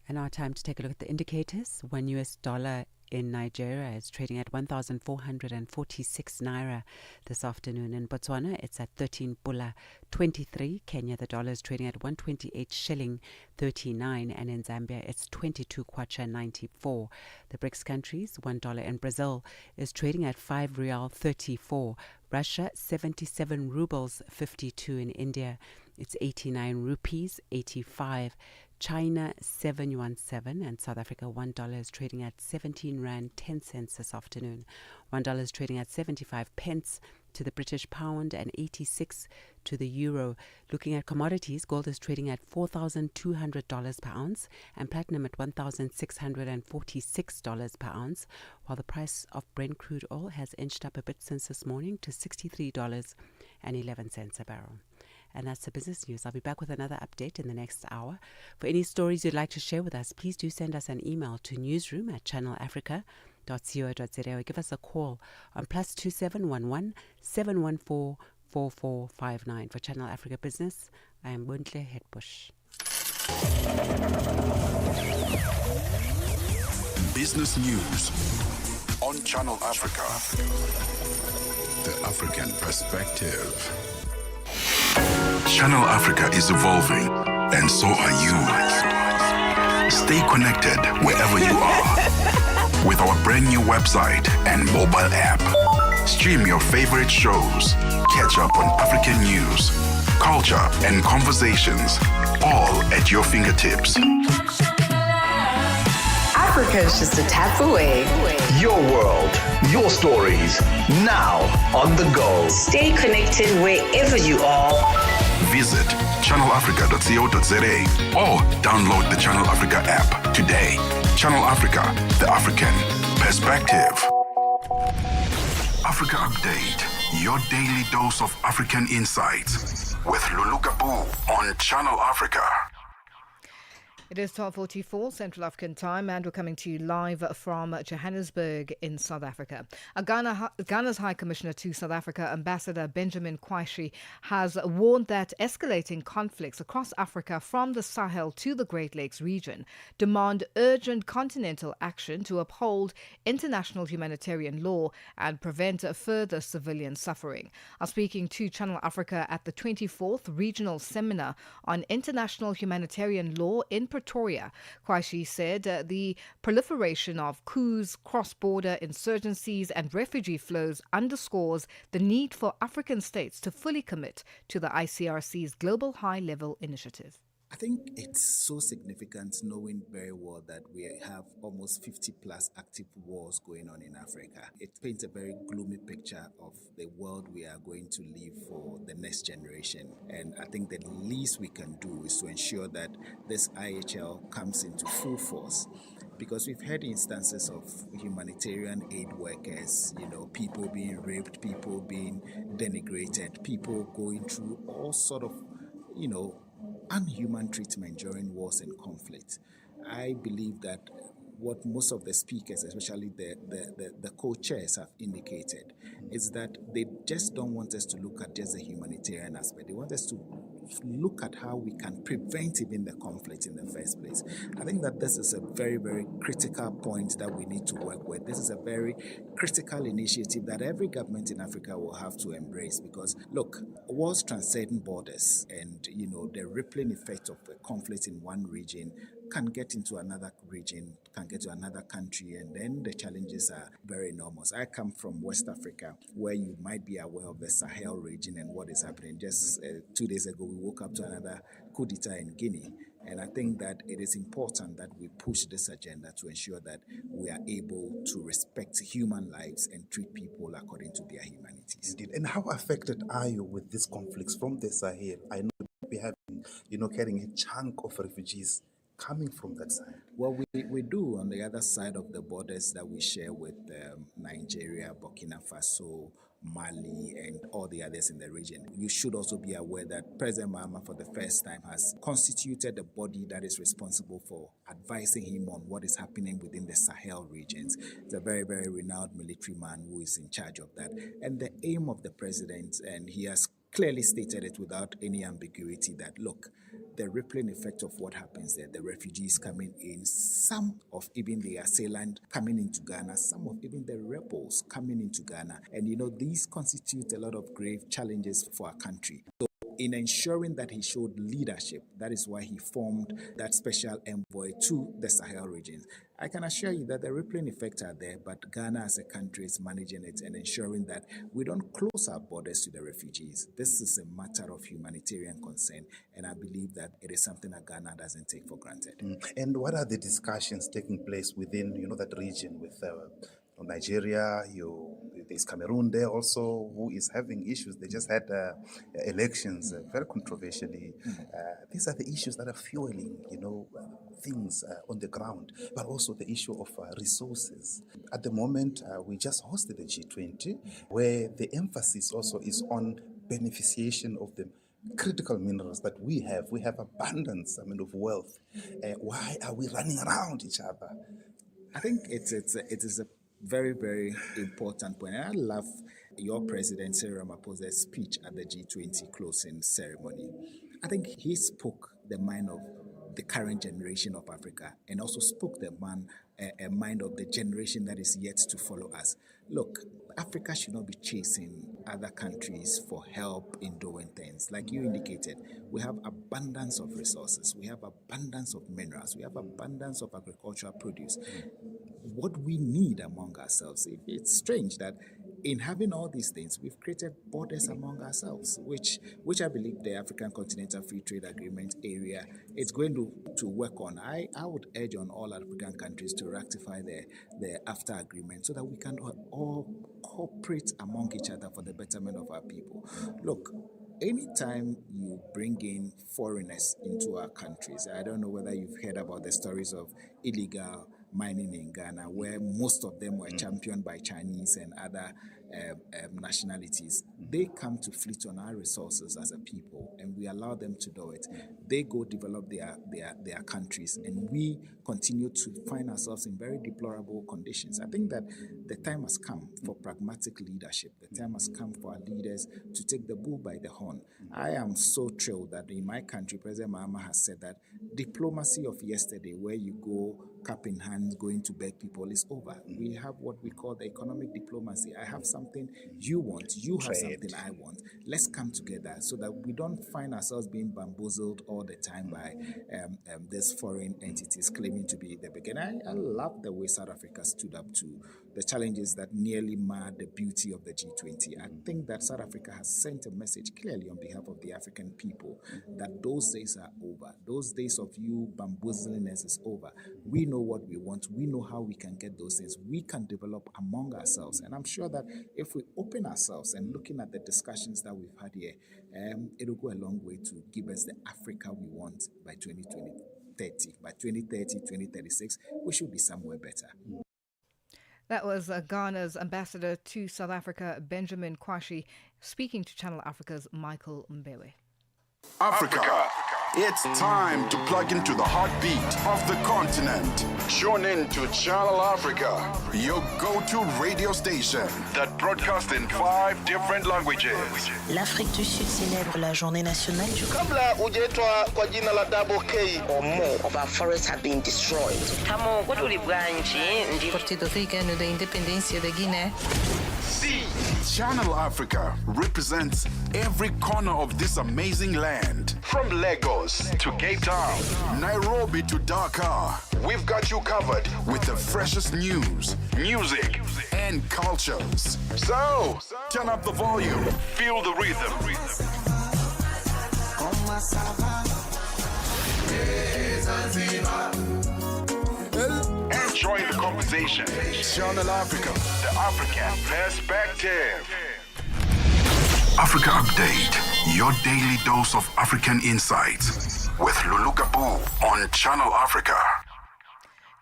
And now time to take a look at the indicators. $1 in Nigeria is trading at 1,446 naira this afternoon. In Botswana, it's at 13 pula 23. Kenya, the dollar is trading at 128 shilling 39, and in Zambia, it's 22 kwacha 94. The BRICS countries, $1 in Brazil is trading at 5 rial 34. Russia, 77 rubles 52. In India, it's 89 rupees 85. China 717, and South Africa $1 is trading at 17 rand 10 cents this afternoon. $1 is trading at 75 pence to the British pound and 86 to the euro. Looking at commodities, gold is trading at $4,200 per ounce and platinum at $1,646 per ounce, while the price of Brent crude oil has inched up a bit since this morning to $63.11 a barrel. And that's the business news. I'll be back with another update in the next hour. For any stories you'd like to share with us, please do send us an email to newsroom@channelafrica.co.za or give us a call on +2711 714 4459. For Channel Africa Business, I am Buntle Hetbush. Business news on Channel Africa. The African perspective. Channel Africa is evolving, and so are you. Stay connected wherever you are with our brand new website and mobile app. Stream your favorite shows, catch up on African news, culture, and conversations, all at your fingertips. Africa is just a tap away. Your world, your stories, now on the go. Stay connected wherever you are. visit channelafrica.co.za or download the Channel Africa app today. Channel Africa, the African perspective. Africa Update, your daily dose of African insights with Lulu Gabu on Channel Africa. It is 12:44 Central African Time, and we're coming to you live from Johannesburg in South Africa. Ghana's High Commissioner to South Africa, Ambassador Benjamin Kwashi, has warned that escalating conflicts across Africa from the Sahel to the Great Lakes region demand urgent continental action to uphold international humanitarian law and prevent further civilian suffering. I'm speaking to Channel Africa at the 24th Regional Seminar on International Humanitarian Law in Pretoria. Kwashi said the proliferation of coups, cross-border insurgencies and refugee flows underscores the need for African states to fully commit to the ICRC's Global High-Level Initiative. I think it's so significant knowing very well that we have almost 50 plus active wars going on in Africa. It paints a very gloomy picture of the world we are going to live for the next generation. And I think the least we can do is to ensure that this IHL comes into full force. Because we've had instances of humanitarian aid workers, people being raped, people being denigrated, people going through all sort of, unhuman treatment during wars and conflict. I believe that what most of the speakers, especially the co-chairs, have indicated is that they just don't want us to look at just the humanitarian aspect. They want us to look at how we can prevent even the conflict in the first place. I think that this is a very, very critical point that we need to work with. This is a very critical initiative that every government in Africa will have to embrace because, look, wars transcend borders and, the rippling effect of a conflict in one region can get into another region, can get to another country, and then the challenges are very enormous. I come from West Africa, where you might be aware of the Sahel region and what is happening. Just 2 days ago, we woke up to another coup d'etat in Guinea. And I think that it is important that we push this agenda to ensure that we are able to respect human lives and treat people according to their humanities. Indeed. And how affected are you with these conflicts from the Sahel? I know we have been, carrying a chunk of refugees coming from that side. Well, we do on the other side of the borders that we share with Nigeria, Burkina Faso, Mali, and all the others in the region. You should also be aware that President Mahama, for the first time, has constituted a body that is responsible for advising him on what is happening within the Sahel regions. It's a very, very renowned military man who is in charge of that. And the aim of the president, and he has clearly stated it without any ambiguity, that, look, the rippling effect of what happens there, the refugees coming in, some of even the assailant coming into Ghana, some of even the rebels coming into Ghana. And, these constitute a lot of grave challenges for our country. So in ensuring that he showed leadership, that is why he formed that special envoy to the Sahel region. I can assure you that the rippling effects are there, but Ghana as a country is managing it and ensuring that we don't close our borders to the refugees. This is a matter of humanitarian concern, and I believe that it is something that Ghana doesn't take for granted. And what are the discussions taking place within, that region with Nigeria? There's Cameroon there also, who is having issues. They just had elections, very controversially. These are the issues that are fueling, things on the ground, but also the issue of resources. At the moment, we just hosted the G20, where the emphasis also is on beneficiation of the critical minerals that we have. We have abundance, of wealth. Why are we running around each other? I think it is a very, very important point. And I love your President Cyril Ramaphosa's speech at the G20 closing ceremony. I think he spoke the mind of the current generation of Africa and also spoke the mind of the generation that is yet to follow us. Look, Africa should not be chasing other countries for help in doing things. Like you indicated, we have abundance of resources, we have abundance of minerals, we have abundance of agricultural produce. What we need among ourselves, it's strange that in having all these things, we've created borders among ourselves, which I believe the African Continental Free Trade Agreement area is going to work on. I would urge on all African countries to rectify the AFTA agreement so that we can all cooperate among each other for the betterment of our people. Look, anytime you bring in foreigners into our countries, I don't know whether you've heard about the stories of illegal mining in Ghana, where most of them were championed by Chinese and other nationalities. They come to fleet on our resources as a people, and we allow them to do it. They go develop their countries, and we continue to find ourselves in very deplorable conditions. I think that the time has come for pragmatic leadership. The time has come for our leaders to take the bull by the horn. I am so thrilled that in my country, President Mahama has said that diplomacy of yesterday, where you go cap in hand going to beg people, is over. We have what we call the economic diplomacy. I have something you want, you have something I want. Let's come together so that we don't find ourselves being bamboozled all the time by these foreign entities claiming to be the beginner. I love the way South Africa stood up to the challenges that nearly marred the beauty of the G20. I think that South Africa has sent a message clearly on behalf of the African people that those days are over. Those days of you bamboozling us is over. We know what we want. We know how we can get those things. We can develop among ourselves. And I'm sure that if we open ourselves and looking at the discussions that we've had here, it'll go a long way to give us the Africa we want by 2030. By 2030, 2036, we should be somewhere better. That was Ghana's ambassador to South Africa, Benjamin Kwashi, speaking to Channel Africa's Michael Mbewe. Africa. It's time to plug into the heartbeat of the continent. Tune in to Channel Africa, your go-to radio station that broadcasts in 5 different languages. L'Afrique du Sud célèbre la journée nationale du Kabla hujaitwa kwa jina la Double K or more of our forests have been destroyed. Tamo kutulibwa nchi ndi Partido Africano da Independência da Guiné. See, Channel Africa represents every corner of this amazing land. From Lagos to Cape Town, Nairobi to Dakar, we've got you covered with the freshest news, music, and cultures. So, turn up the volume, feel the rhythm. Enjoy the conversation. Channel Africa, the African perspective. Africa Update, your daily dose of African insights with Lulu Gabu on Channel Africa.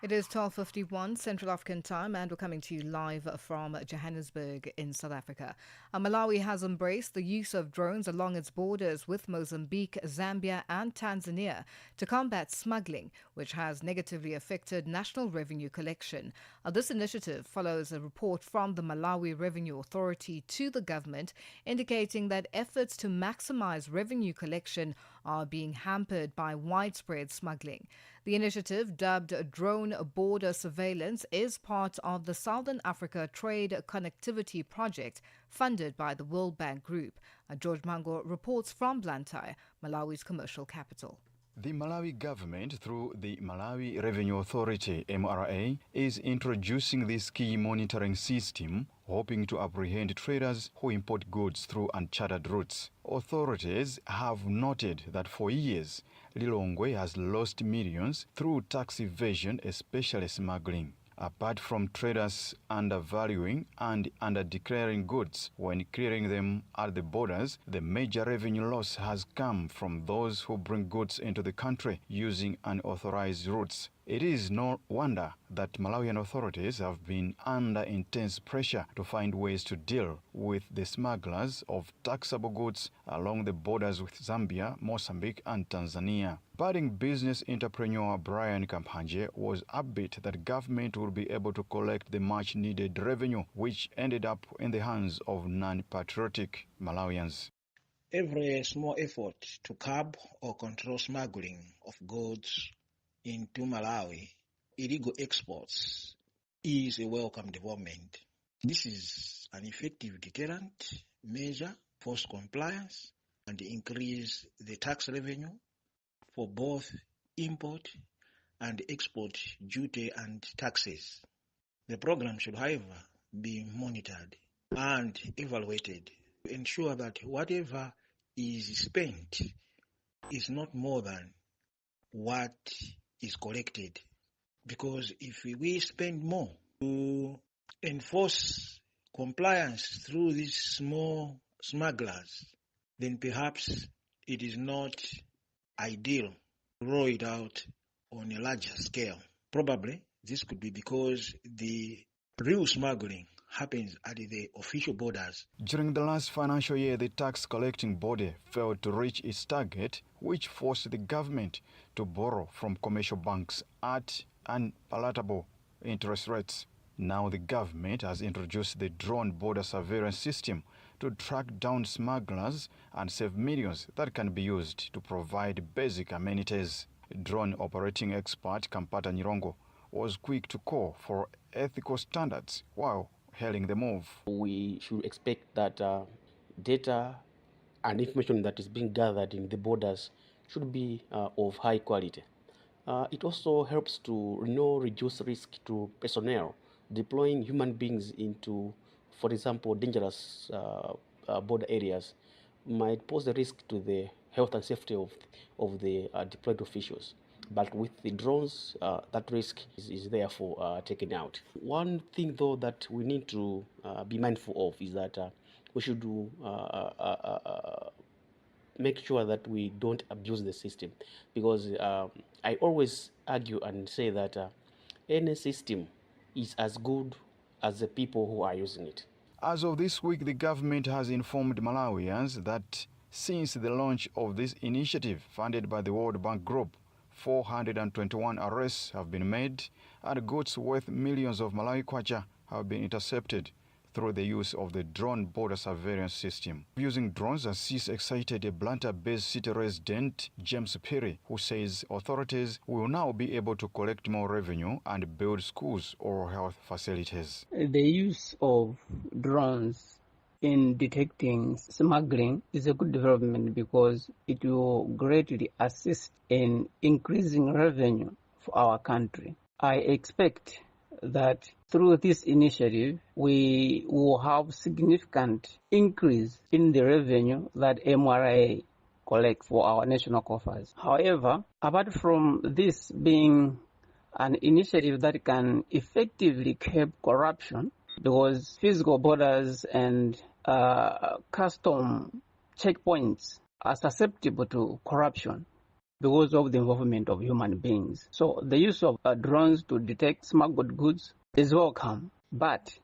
It is 12:51 Central African time, and we're coming to you live from Johannesburg in South Africa. Malawi has embraced the use of drones along its borders with Mozambique, Zambia and Tanzania to combat smuggling, which has negatively affected national revenue collection. This initiative follows a report from the Malawi Revenue Authority to the government indicating that efforts to maximize revenue collection are being hampered by widespread smuggling. The initiative, dubbed Drone Border Surveillance, is part of the Southern Africa Trade Connectivity Project funded by the World Bank Group. George Mango reports from Blantyre, Malawi's commercial capital. The Malawi government, through the Malawi Revenue Authority, MRA, is introducing this key monitoring system, hoping to apprehend traders who import goods through uncharted routes. Authorities have noted that for years, Lilongwe has lost millions through tax evasion, especially smuggling. Apart from traders undervaluing and underdeclaring goods when clearing them at the borders, the major revenue loss has come from those who bring goods into the country using unauthorized routes. It is no wonder that Malawian authorities have been under intense pressure to find ways to deal with the smugglers of taxable goods along the borders with Zambia, Mozambique and Tanzania. Budding business entrepreneur Brian Kampanje was upbeat that government will be able to collect the much-needed revenue, which ended up in the hands of non-patriotic Malawians. Every small effort to curb or control smuggling of goods into Malawi, illegal exports, is a welcome development. This is an effective deterrent measure, force compliance, and increase the tax revenue for both import and export duty and taxes. The program should, however, be monitored and evaluated to ensure that whatever is spent is not more than what is collected. Because if we spend more to enforce compliance through these small smugglers, then perhaps it is not ideal to roll it out on a larger scale. Probably this could be because the real smuggling happens at the official borders. During the last financial year, the tax collecting body failed to reach its target, which forced the government to borrow from commercial banks at unpalatable interest rates. Now the government has introduced the drone border surveillance system to track down smugglers and save millions that can be used to provide basic amenities. Drone operating expert Kampata Nyirongo was quick to call for ethical standards while hailing the move. We should expect that data and information that is being gathered in the borders should be of high quality. It also helps to reduce risk to personnel. Deploying human beings into, for example, dangerous border areas might pose a risk to the health and safety of the deployed officials. But with the drones, that risk is therefore taken out. One thing, though, that we need to be mindful of is that we should make sure that we don't abuse the system. Because I always argue and say that any system is as good as the people who are using it. As of this week, the government has informed Malawians that since the launch of this initiative funded by the World Bank Group, 421 arrests have been made and goods worth millions of Malawi kwacha have been intercepted through the use of the drone border surveillance system. Using drones has since excited a Blantyre-based city resident, James Perry, who says authorities will now be able to collect more revenue and build schools or health facilities. The use of drones in detecting smuggling is a good development because it will greatly assist in increasing revenue for our country. I expect that through this initiative, we will have significant increase in the revenue that MRA collects for our national coffers. However, apart from this being an initiative that can effectively curb corruption, because physical borders and custom checkpoints are susceptible to corruption because of the involvement of human beings. So the use of drones to detect smuggled goods is welcome, but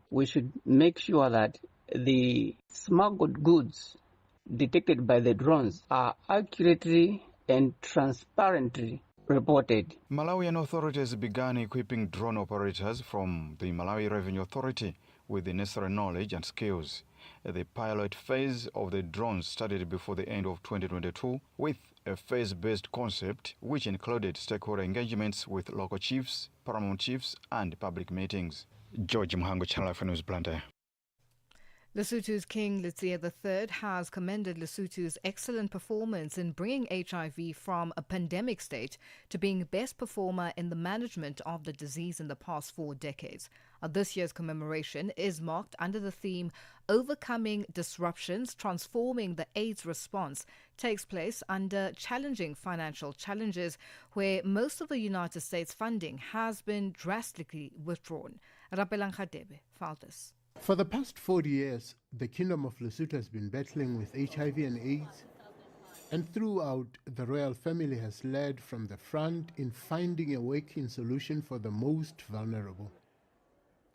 we should make sure that the smuggled goods detected by the drones are accurately and transparently reported. Malawian authorities began equipping drone operators from the Malawi Revenue Authority with the necessary knowledge and skills. The pilot phase of the drones started before the end of 2022 with a phase-based concept which included stakeholder engagements with local chiefs, paramount chiefs, and public meetings. George Muhango, Channel 4 News, Blantyre. Lesotho's King Letsie III has commended Lesotho's excellent performance in bringing HIV from a pandemic state to being best performer in the management of the disease in the past 4 decades. This year's commemoration is marked under the theme Overcoming Disruptions, Transforming the AIDS Response, takes place under challenging financial challenges where most of the United States funding has been drastically withdrawn. Rapelang Khadebe filed this. For the past 40 years, the Kingdom of Lesotho has been battling with HIV and AIDS, and throughout, the royal family has led from the front in finding a working solution for the most vulnerable.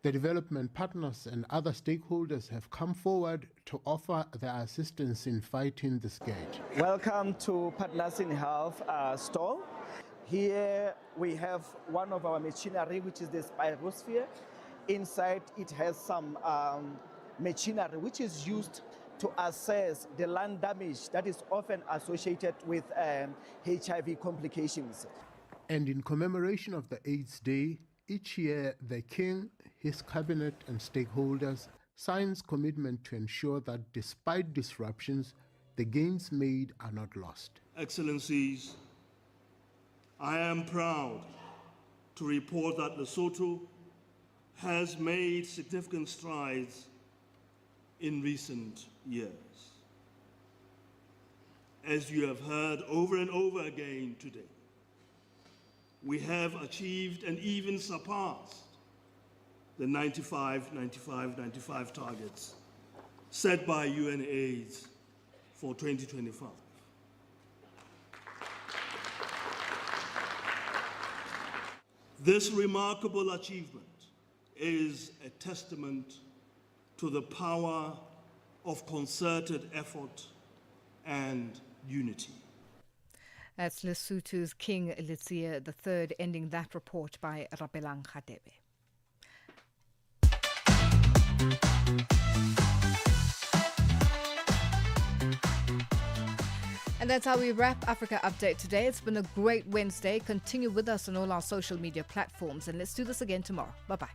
The development partners and other stakeholders have come forward to offer their assistance in fighting the scourge. Welcome to Partners in Health stall. Here we have one of our machinery, which is the Spirosphere. Inside it has some machinery which is used to assess the lung damage that is often associated with HIV complications. And in commemoration of the AIDS Day, each year the King, his cabinet and stakeholders signs commitment to ensure that despite disruptions, the gains made are not lost. Excellencies, I am proud to report that Lesotho has made significant strides in recent years. As you have heard over and over again today, we have achieved and even surpassed the 95 targets set by UNAIDS for 2025. This remarkable achievement is a testament to the power of concerted effort and unity. That's Lesotho's King Letsie III, ending that report by Rapelang Khadebe. And that's how we wrap Africa Update today. It's been a great Wednesday. Continue with us on all our social media platforms, and let's do this again tomorrow. Bye-bye.